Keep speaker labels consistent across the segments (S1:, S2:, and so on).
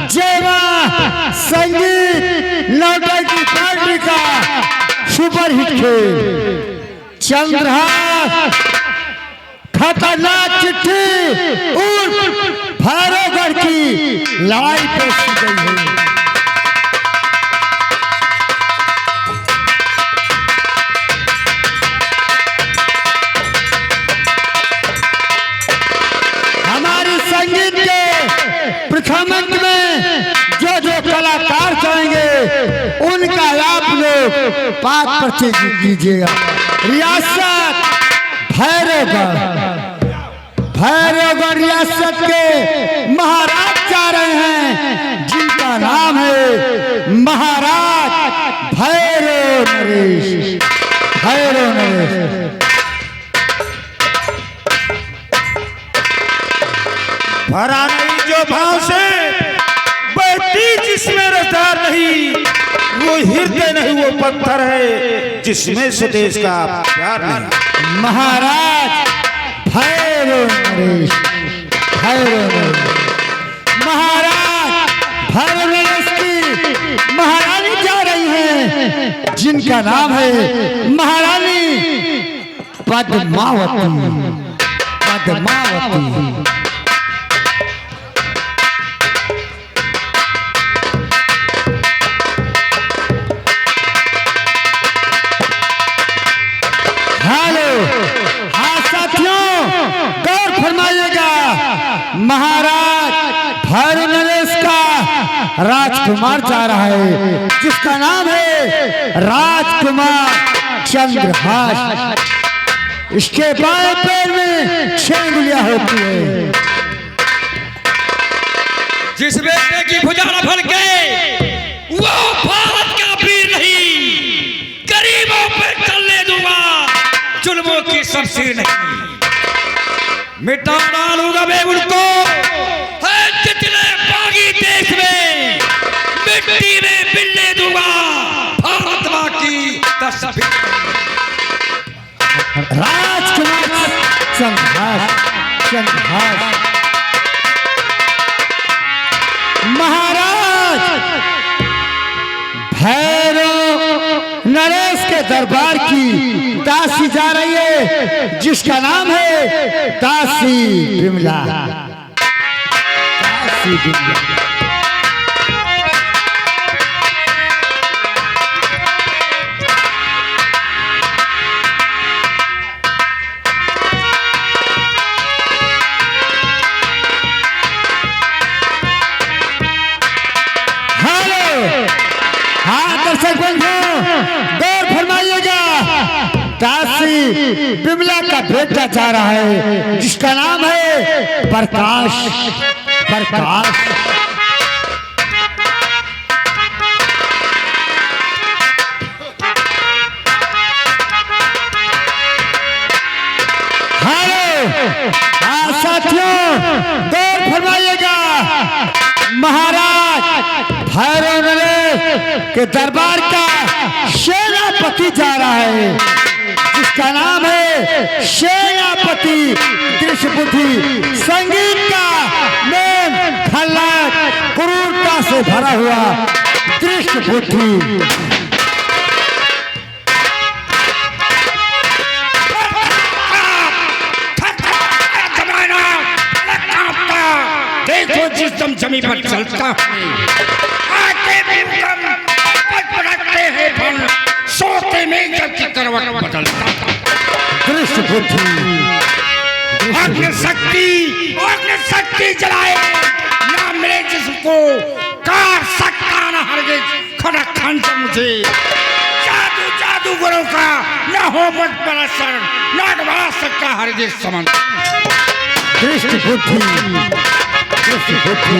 S1: जेवा संगीत नौटंकी पार्टी का सुपरहिट खेल चंद्रहास खतरनाक चिट्ठी उर्फ भैरवगढ़ की लड़ाई पेश की गई है। हमारी संगीत के प्रथम अंक में जो जो कलाकार जाएंगे उनका आप लोग पाठ परिचय कीजिएगा। रियासत भैरवगढ़, भैरवगढ़ रियासत के महाराज जा रहे हैं जिनका नाम है महाराज भैरव नरेश। भैरव नरेश
S2: भरा नहीं जो भाव से बैठी जिसमें रसदार नहीं, वो हृदय नहीं वो पत्थर है जिसमें स्वदेश का प्यार नहीं।
S1: महाराज भैरव नरेश, भैरव नरेश, महाराज भैरव नरेश की महारानी जा रही हैं जिनका नाम है महारानी पद्मावती। पद्मावती महाराज भैरव नरेश का राजकुमार जा रहा है जिसका नाम है राजकुमार चंद्रहास। इसके बाएं पैर में 6 उंगलियां होती है।
S3: जिस बेटे की भुजा न फल गए वो भारत का वीर नहीं, गरीबों पर चलने दूंगा जुल्मों की शमशीर नहीं। मिटा डालूंगा मैं उनको जितने बागी देश में, मिट्टी में मिलने दूंगा भारत मां की तस्वीर।
S1: राजकुमार चंद्रहास, चंद्रहास महाराज भैरव नरेश के दरबार की दासी जा रही है जिसका नाम है दासी बिमला। दासी बिमला दर्शक बंधु गौर फरमाइएगा। दासी बिमला का बेटा जा रहा है जिसका नाम है प्रकाश। प्रकाश साथियों गौर फरमाइएगा। महाराज भैरव नरेश के दरबार का सेनापति जा रहा है जिसका नाम है सेनापति दृश्यबुद्धि। संगीत का मेन खलनायक क्रूरता से भरा हुआ दृश्यबुद्धि।
S3: देखो जिस दम जमीन पर चलता आते पलटते हैं फल सोते में जब की करवट बदलता।
S1: दृश्यबुद्धि
S3: अग्नि शक्ति जलाए ना मिले जिसको कार सकता ना हरगिज खड़क खंड मुझे। जादू जादूगरों का न हो मत बड़ा सर ना बढ़ा सकता हरगिज समन।
S1: दृष्टिबुद्धि, दृष्टिबुद्धि,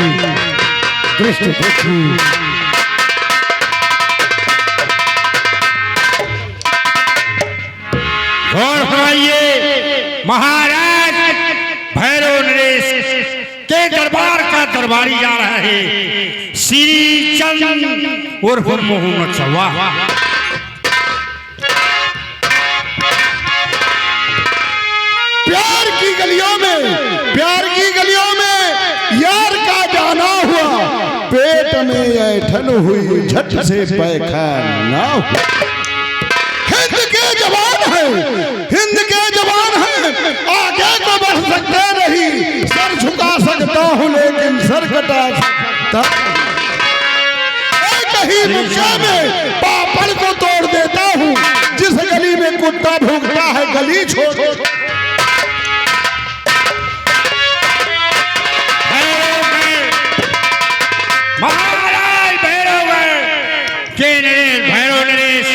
S1: दृष्टिबुद्धि।
S2: गौर फरमाइए महाराज भैरव नरेश के दरबार का दरबारी जा रहा है श्री चंद उर्फ मोहम्मद सवा।
S1: प्यार की गलियों में यार का जाना हुआ ऐठन हुई झट से पैखाना हुआ। हिंद के जवान हैं, हिंद के जवान हैं, आगे को बढ़ सकते नहीं, सर झुका सकता हूँ लेकिन सर कटा सकता एक ही मुक्के में पापड़ को तोड़ देता हूँ। जिस गली में कुत्ता भूखता है गली छोड़।
S3: महाराज भैरवगढ़ के नरेश, भैरव नरेश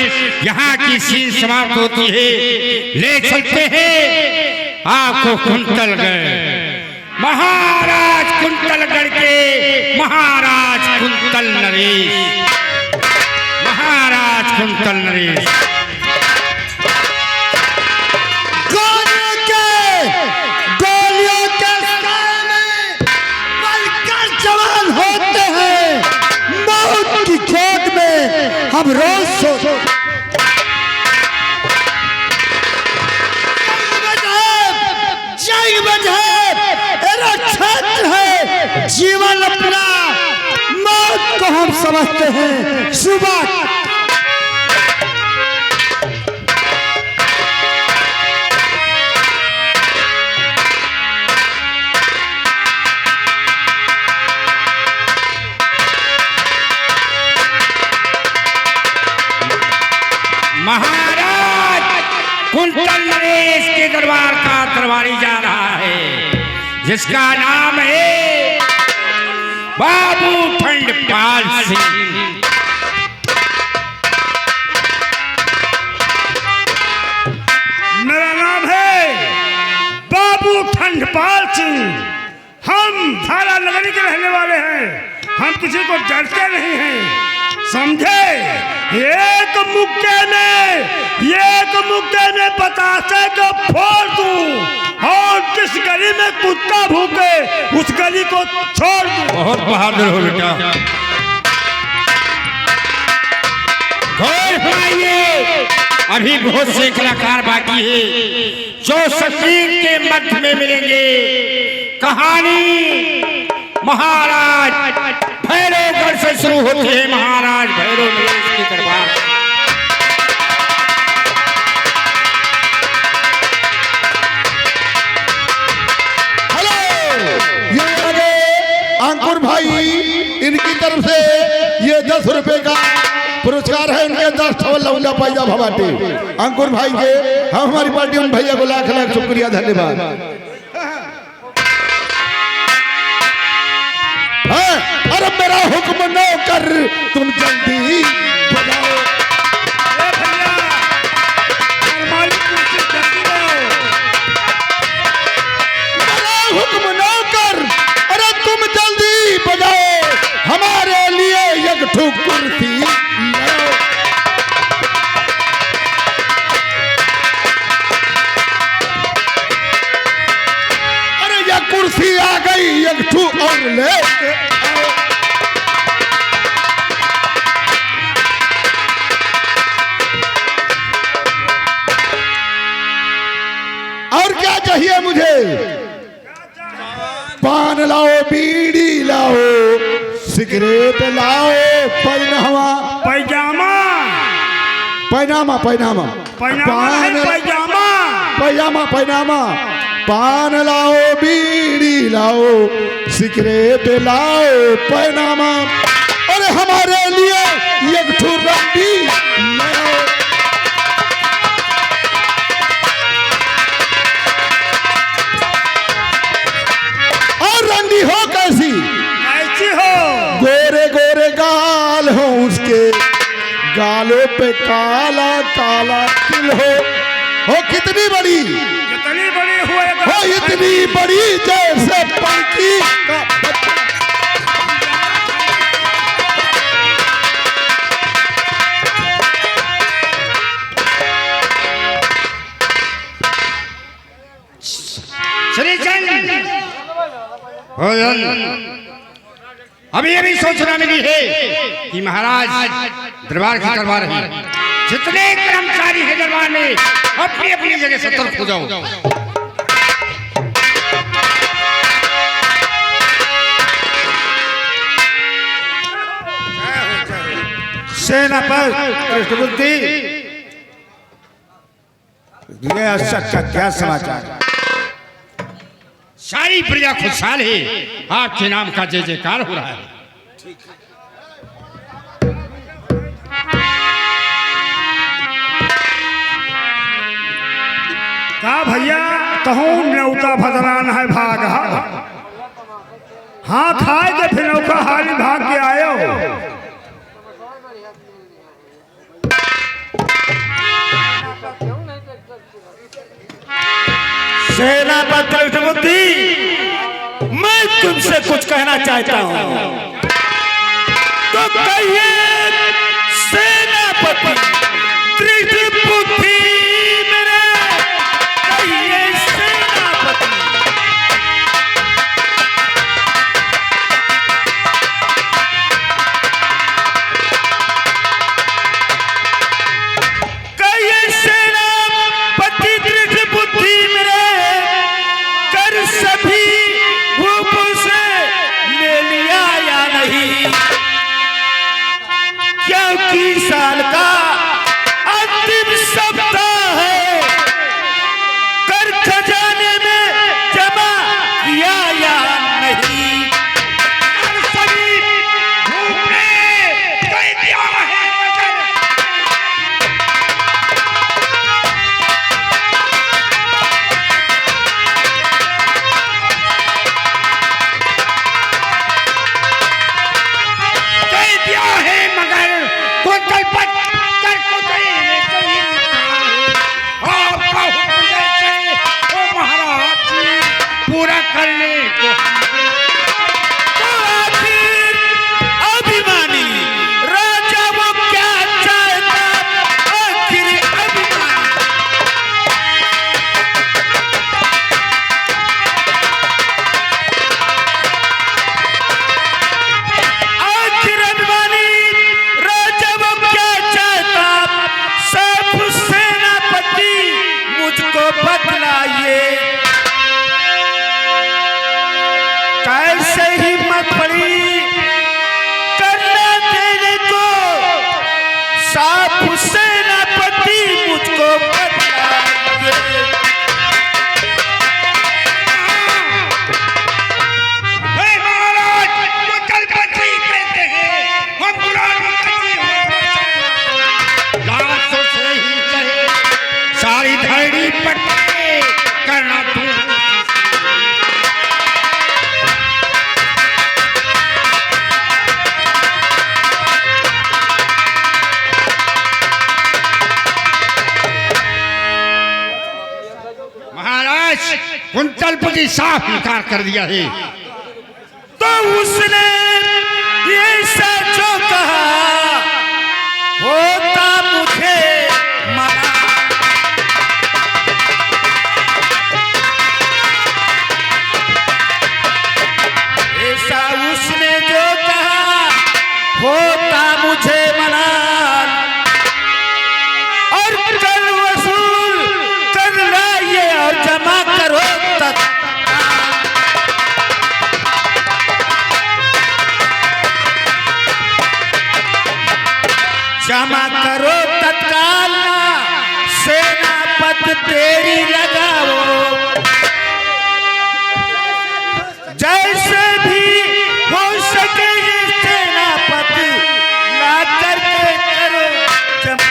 S3: यहाँ की सीन समाप्त होती है। ले चलते हैं आपको कुंतलगढ़, महाराज कुंतलगढ़ के महाराज कुंतल नरेश, महाराज कुंतल नरेश।
S1: गोलियों के सामने पलकर जवान होते हैं, मौत की खोज में हम रोज जय मजहब क्षेत्र है, जीवन अपना मौत को हम समझते हैं। सुबह
S3: महाराज कुंतल नरेश के दरबार का दरबारी जा रहा है, जिसका नाम है बाबू ठंडपाल सिंह।
S2: मेरा नाम है बाबू ठंडपाल सिंह। हम धारा नगरी के रहने वाले हैं, हम किसी को डरते नहीं हैं, समझे। एक मुक्के में बतासे को फोड़ दूं और जिस गली में कुत्ता भूखे उस गली को छोड़ दूं।
S3: बहुत बहादुर हो बेटा। गौर फरमाइए, अभी बहुत से कलाकार बाकी है जो संगीत के मध्य में मिलेंगे। कहानी महाराज भैरवगढ़ से शुरू होती है, महाराज भैरव नरेश के दरबार।
S1: अंकुर भाई, इनकी तरफ से ये 10 रुपए का पुरस्कार है। इनके 10 लौंडा पाइजा भवाटे अंकुर भाई के। हम हमारी पार्टी उन भैया को लाख लाख शुक्रिया, धन्यवाद। अरे मेरा हुक्म न कर, तुम जल्दी बजाओ। मेरा हुक्म न कर, अरे तुम जल्दी बजाओ, हमारे लिए एक ठुक कुर्सी लाओ। अरे ये कुर्सी आ गई, एक ठुक और ले और क्या चाहिए मुझे? पान लाओ, बीड़ी लाओ, सिगरेट लाओ, पैनामा
S2: पैजामा
S1: पैनामा पैनामा पैजामा पैनामा पान लाओ, बीड़ी लाओ, सिगरेट लाओ, पैनामा। अरे हमारे लिए एक ठुर्रंडी लाओ। रंगी हो कैसी
S2: हो?
S1: गोरे गोरे गाल हो उसके, गालों पे काला काला तिल हो कितनी बड़ी हो, इतनी बड़ी जैसे पंखी का बच्चा।
S3: अभी सूचना मिली है कि महाराज दरबार की करवा रहे हैं। जितने कर्मचारी हैं दरबार में अपनी अपनी जगह सतर्क हो जाओ।
S2: सेनापति कृष्णबुद्धि, ये असत का क्या समाचार?
S3: सारी प्रजा खुशहाल है, आपके नाम का जय जयकार हो रहा है।
S2: का भैया कहूँ न्योता भदरान है भाग। हाँ खाए के फिर नौका हाली भाग के आयो। सेनापति कृष्णबुद्धि, मैं तुमसे कुछ कहना चाहता हूँ, तो कहिए सेनापति कृष्णबुद्धि। साल का अंतिम सप्ताह है, कर खजाने में जमा किया या नहीं? सभी भूखे कह दिया है, पूरा करने को तो आखिर अभिमानी राजा वो क्या चाहता? आखिर अभिमानी राजा वो क्या चाहता? सब सेनापति मुझको बतलाइए, कैसे हिम्मत पड़ी करना देने को? साफ सेनापति मुझको बताइए। महाराज, वो कलपति कहते हैं, हम पुरानी लाशों से ही चाहे सारी धरती पट्टे करना तू। कुंतलपति साफ इनकार कर दिया है, तो उसने ऐसा जो कहा होता मुझे मना। ऐसा उसने जो कहा होता मुझे मना, और कल वसूल कर लाइए और जमा करो तक। जमा करो तत्काल, सेनापति तेरी लगाओ, जैसे भी हो सके सेनापति ला करके करो जमा।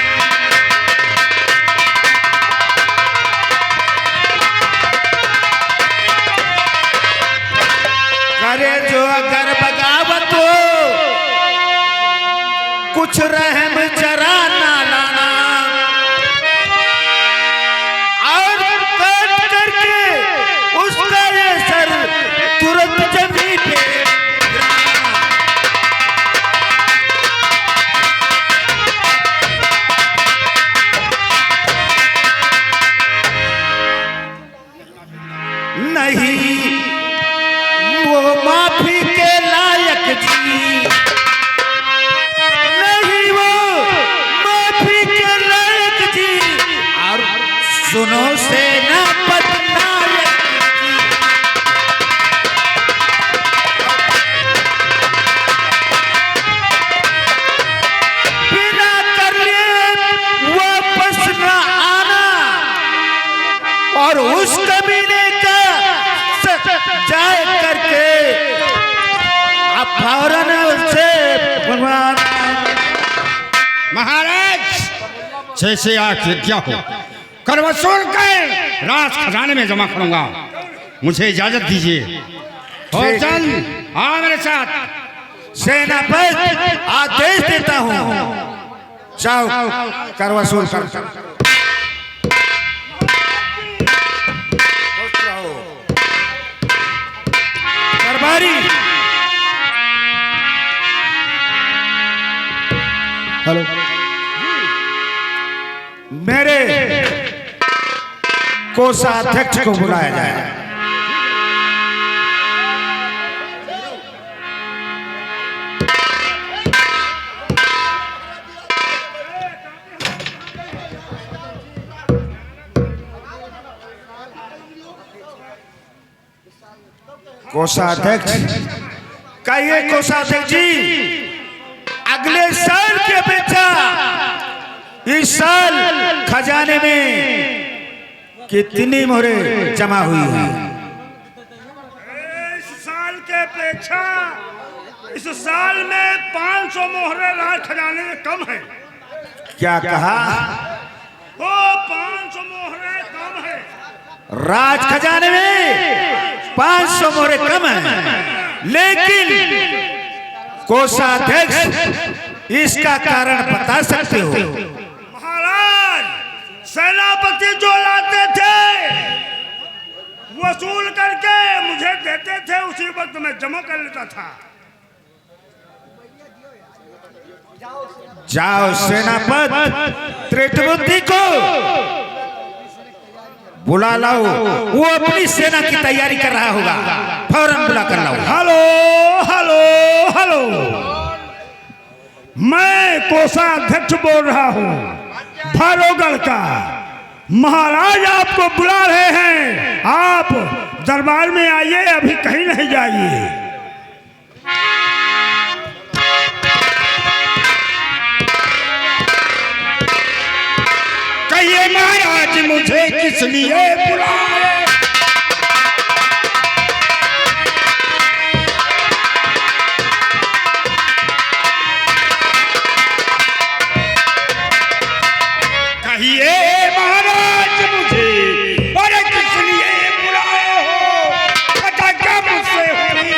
S2: करे जो अगर बगावत हो, कुछ रहम जरा ना लाना, और काट करके उसका ये सर तुरंत जमीन पे नहीं, वो माफी के लायक जी नहीं, वो फौरन उससे भगवान
S3: महाराज जैसे आज्ञा हो कर वसूल कर राज खजाने में जमा करूंगा। मुझे इजाजत दीजिए। और चंद हाँ मेरे साथ।
S2: सेनापति आदेश देता हूँ, जाओ कर वसूल कर। दरबारी
S1: हेलो,
S2: मेरे कोषाध्यक्ष को बुलाया जाए। कोषाध्यक्ष कहिए कोषाध्यक्ष जी, अगले साल की अपेक्षा इस साल खजाने में कितनी मोहरें जमा हुई हैं?
S4: इस साल के अपेक्षा इस साल में 500 मोहरें राज खजाने में कम है।
S2: क्या कहा?
S4: वो 500 मोहरें कम है।
S2: राज खजाने में 500 मोहरें कम है, लेकिन कोषाध्यक्ष इसका कारण बता सकते हो?
S4: महाराज सेनापति जो लाते थे वसूल करके मुझे देते थे, उसी वक्त मैं जमा कर लेता था।
S2: जाओ सेनापति त्रिटबुद्धि को बुला लाओ, वो अपनी सेना की तैयारी कर रहा होगा, फौरन बुला कर लाओ।
S4: हेलो हेलो हेलो, मैं कोषाध्यक्ष बोल रहा हूँ भारोगढ़ का। महाराज आपको बुला रहे हैं, आप दरबार में आइए, अभी कहीं नहीं जाइए।
S3: कहिए महाराज मुझे किस लिए बुलाए? कहिए महाराज मुझे, अरे किस लिए बुलाए हो? पता क्या मुझसे हुई?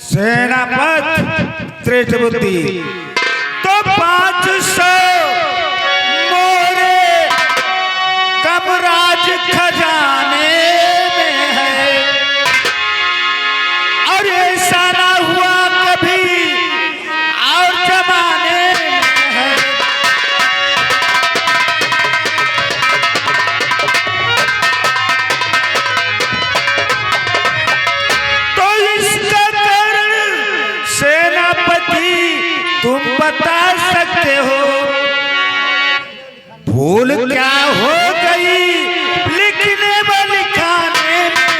S2: सेनापति त्रिटबुद्धि तो 500 मोहरें कम राज खजाने में है, और ऐसा ना हुआ कभी और जमाने में है। तो इसका कारण सेनापति तुम बता सकते हो? भूल क्या हो गई लिखने व लिखाने में?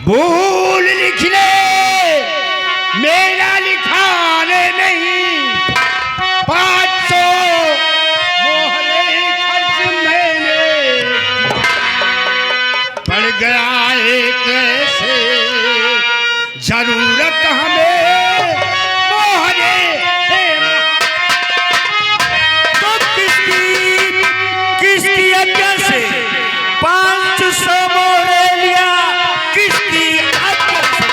S3: भूल लिखने मेरा लिखाने नहीं, 500 मोहरे खर्च मैंने पड़ गया एक ऐसे, जरूरत हमें मोहरे।
S2: तो किसकी आज्ञा से 500 मोहरें लिया? किसकी आज्ञा से?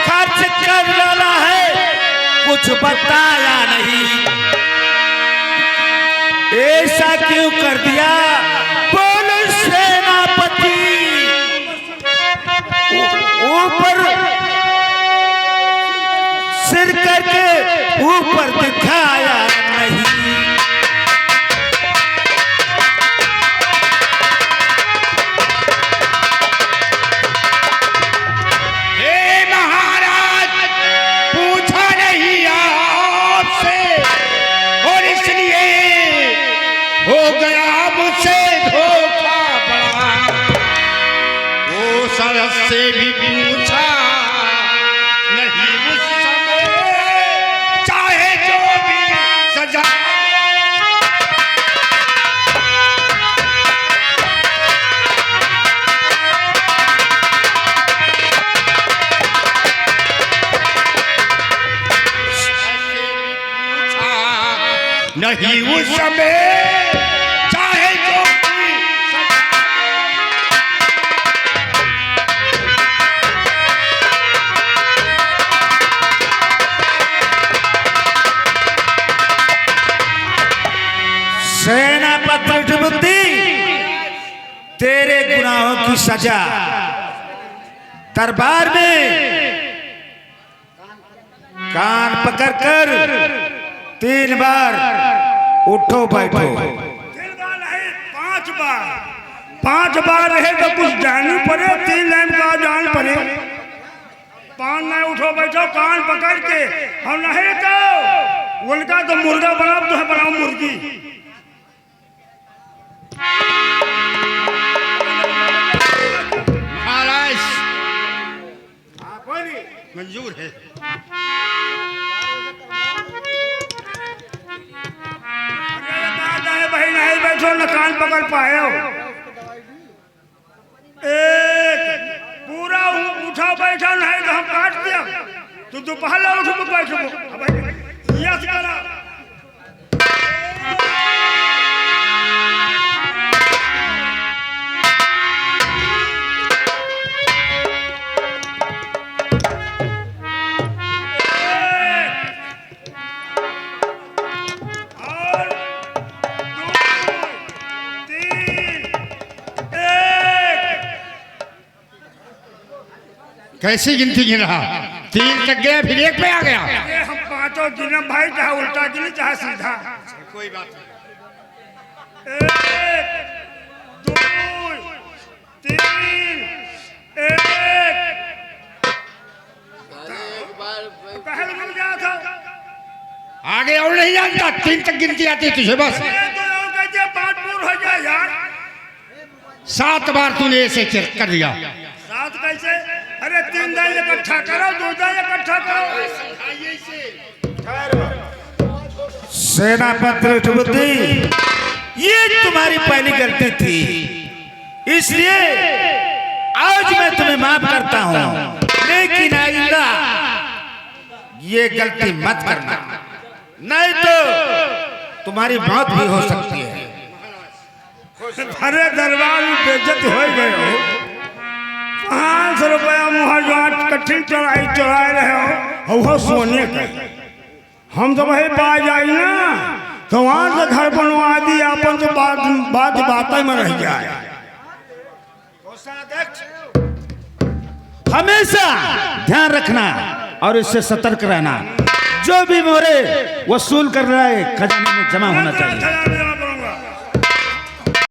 S2: खर्च कर डाला है, कुछ बताया नहीं। ऐसा क्यों कर दिया? बोलो सेनापति, ऊपर सिर करके ऊपर दिखाया नहीं।
S3: हे महाराज
S2: नहीं उस समय चाहे जो भी सेनापति बुद्धि तेरे गुनाहों की सजा दरबार में कान पकड़कर 3 बार उठो बैठो।
S4: 3 बार नहीं 5 बार। 5 बार रहे तो कुछ जानी पड़े, 3 लाइन का जान पड़े। 5 नहीं उठो बैठो कान पकड़ के, और नहीं तो उनका तो मुर्गा बनाओ, तो है बनाओ मुर्गी।
S2: महाराज मंजूर है।
S4: भाई नहीं बैठो न कान पकड़ पाए हो। एक पूरा उठा बैठा नहीं तो हम काट दिया, तो दोपहर उठो बैठो। यस करा
S2: कैसी गिनती गिन रहा? 3 तक गया फिर 1 पे आ गया।
S4: हम 5 गिनम भाई, चाहे उल्टा गिने चाहे सीधा।
S2: कोई बात नहीं।
S4: 1 2 3 1 पहले मिल गया था।
S2: आगे और नहीं जानता, 3 तक गिनती आती है तुझे बस।
S4: ये तो और कहते 5 पूर हो जाए यार।
S2: 7 बार तूने ऐसे कर दिया।
S4: 7 कैसे? अरे 3 दाई इकट्ठा करो, 2 दाई इकट्ठा करो।
S2: सेनापति बुद्धि ये तुम्हारी पहली गलती थी, इसलिए आज मैं तुम्हें माफ करता हूँ, लेकिन आइंदा ये गलती मत करना, नहीं तो तुम्हारी मौत भी हो सकती है।
S4: अरे दरबार में बेइज्जत हो गए हो। 500 रुपया मुहर कठिन चढ़ाए रहे हो, और वो सोने का। हम तो वही पा जाए ना, तो वहां से घर बनवा दी अपन, तो बात में रह जाए।
S2: हमेशा ध्यान रखना और इससे सतर्क रहना, जो भी मोरे वसूल कर रहा है खजाने में जमा होना चाहिए।